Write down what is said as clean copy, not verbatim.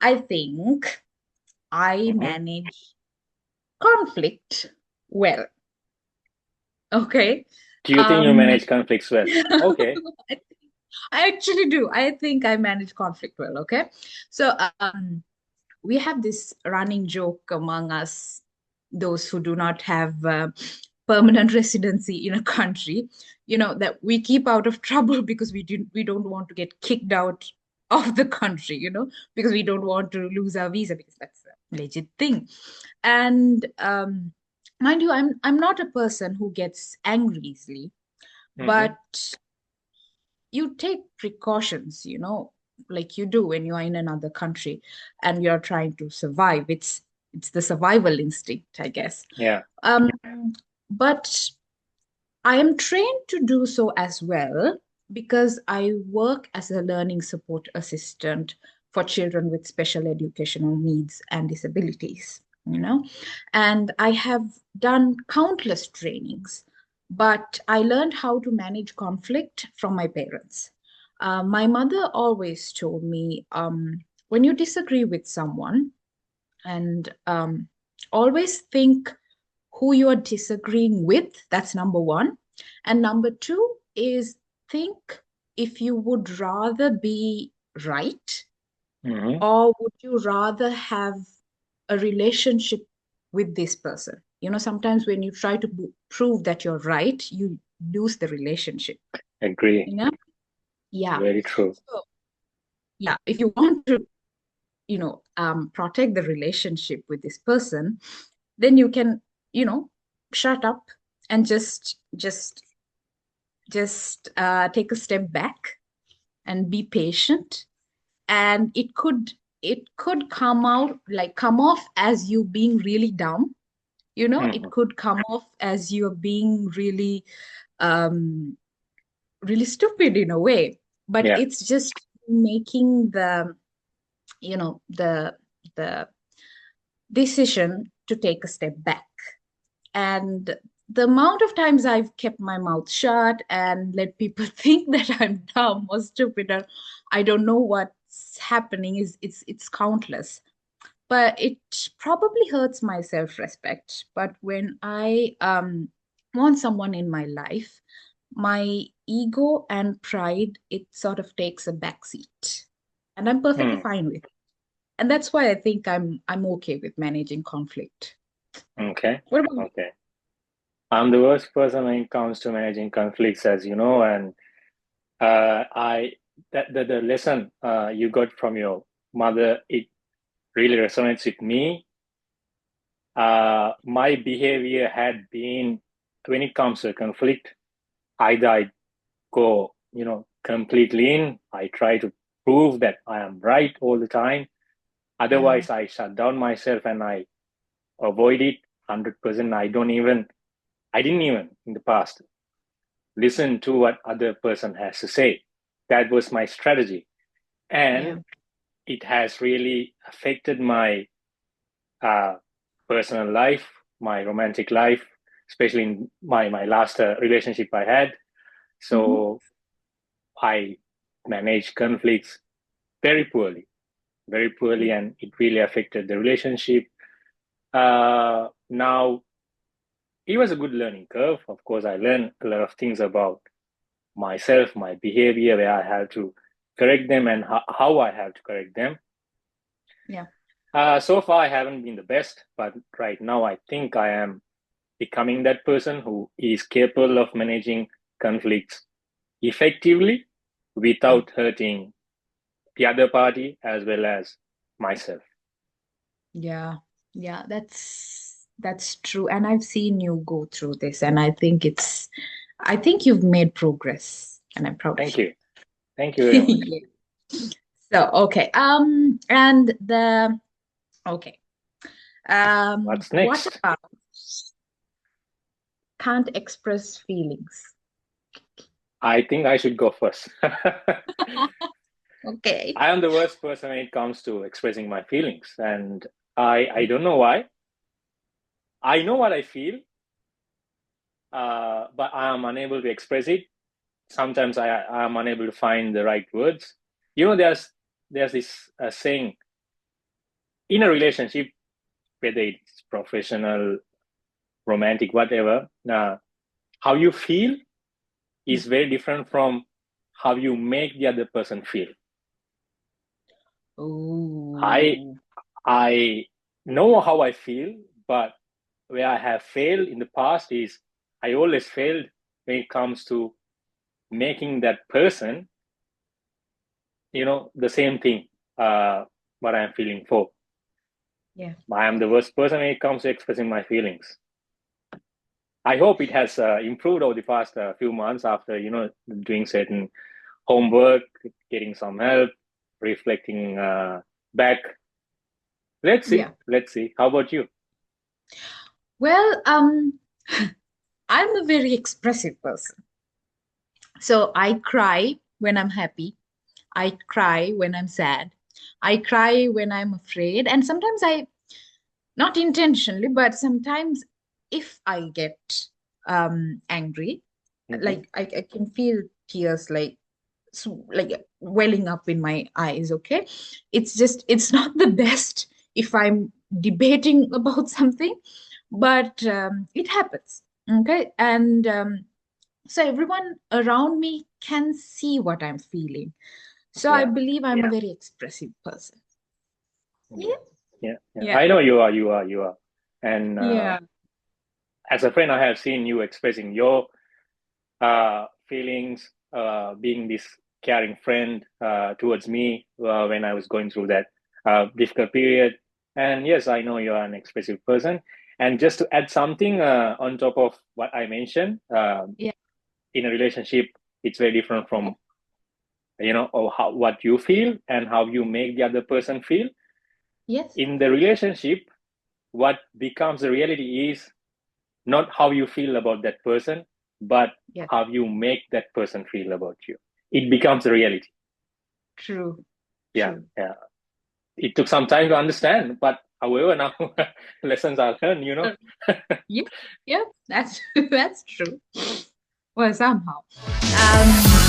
I think I Mhm. manage conflict well. Okay. Do you think you Um, manage conflicts well? Okay. I I actually do. I think I manage conflict well. Okay. So we have this running joke among us, those who do not have permanent residency in a country, that we keep out of trouble because we don't want to get kicked out of the country, because we don't want to lose our visa because that's a legit thing. And mind you, I'm not a person who gets angry easily, Mm-hmm. but you take precautions, like you do when you are in another country and you're trying to survive. It's the survival instinct, I guess. Yeah. Um, but I am trained to do so as well because I work as a learning support assistant for children with special educational needs and disabilities, and I have done countless trainings, but I learned how to manage conflict from my parents. My mother always told me, when you disagree with someone, and always think who you are disagreeing with. That's number one. And number two is think if you would rather be right, Mm-hmm. or would you rather have a relationship with this person. Sometimes when you try to prove that you're right, you lose the relationship, Agree. you know yeah. Very true. So yeah, if you want to protect the relationship with this person, then you can, shut up and just take a step back and be patient. And it could come off as you being really dumb. Mm-hmm. It could come off as you're being um really stupid in a way, but Yeah. it's just making the decision to take a step back. And the amount of times I've kept my mouth shut and let people think that I'm dumb or stupid, or I don't know what's happening, is it's countless. But it probably hurts my self-respect. But when I want someone in my life, my ego and pride, it sort of takes a backseat. And I'm perfectly Mm. fine with it. And that's why I think I'm okay with managing conflict. Okay. What about you? Okay. I'm the worst person when it comes to managing conflicts, as you know, and I that the lesson you got from your mother, it really resonates with me. My behavior had been, when it comes to conflict, either I go, completely in. I try to prove that I am right all the time. Yeah. Otherwise, I shut down myself and I avoid it 100%. I didn't even in the past listen to what other person has to say. That was my strategy. Yeah. And it has really affected my uh, personal life, my romantic life, especially in my last relationship I had. Hmm. So I managed conflicts very poorly, Yeah. and it really affected the relationship. Now it was a good learning curve. Of course, I learned a lot of things about myself, my behavior, where I have to correct them and how I have to correct them. Yeah. So far, I haven't been the best, but right now, I think I am becoming that person who is capable of managing conflicts effectively Yeah. without hurting the other party as well as myself. Yeah. Yeah. That's true. And I've seen you go through this, and I think you've made progress, and I'm proud of Thank you. you. Thank you very much. Yeah. So, okay. And the okay. What's What next? about can't express feelings? I think I should go first. Okay. I am the worst person when it comes to expressing my feelings, and I don't know why. I know what I feel, but I am unable to express it. Sometimes I am unable to find the right words. You know, there's this saying. in a relationship, whether it's professional, romantic, whatever, how you feel is very different from how you make the other person feel. I Oh, I know how I feel, but where I have failed in the past is I always failed when it comes to making that person, the same thing, what I'm feeling for. yeah. I am the worst person when it comes to expressing my feelings. I hope it has improved over the past few months after, doing certain homework, getting some help, reflecting back. Let's see. Yeah. Let's see. How about you? Well, I'm a very expressive person. So I cry when I'm happy. I cry when I'm sad. I cry when I'm afraid. And sometimes not intentionally, but sometimes if I get angry, Mm-hmm. like I can feel tears like welling up in my eyes. Okay, it's not the best if I'm debating about something, but it happens. Okay, and so everyone around me can see what I'm feeling. So I Yeah. believe I'm a very expressive person. Yeah. Yeah, Yeah. Yeah. yeah, I know you are. You are. You are. And yeah, as a friend, I have seen you expressing your feelings, being this caring friend towards me when I was going through that difficult period. And yes, I know you're an expressive person. And just to add something on top of what I mentioned, yeah, in a relationship, it's very different yeah. from, or what you feel and how you make the other person feel. Yes, In the relationship, what becomes the reality is not how you feel about that person, but yeah, how you make that person feel about you. It becomes a reality. true, Yeah, true. yeah. It took some time to understand, but however, now lessons are learned. Yeah, yeah, that's that's true. Well, somehow. Um,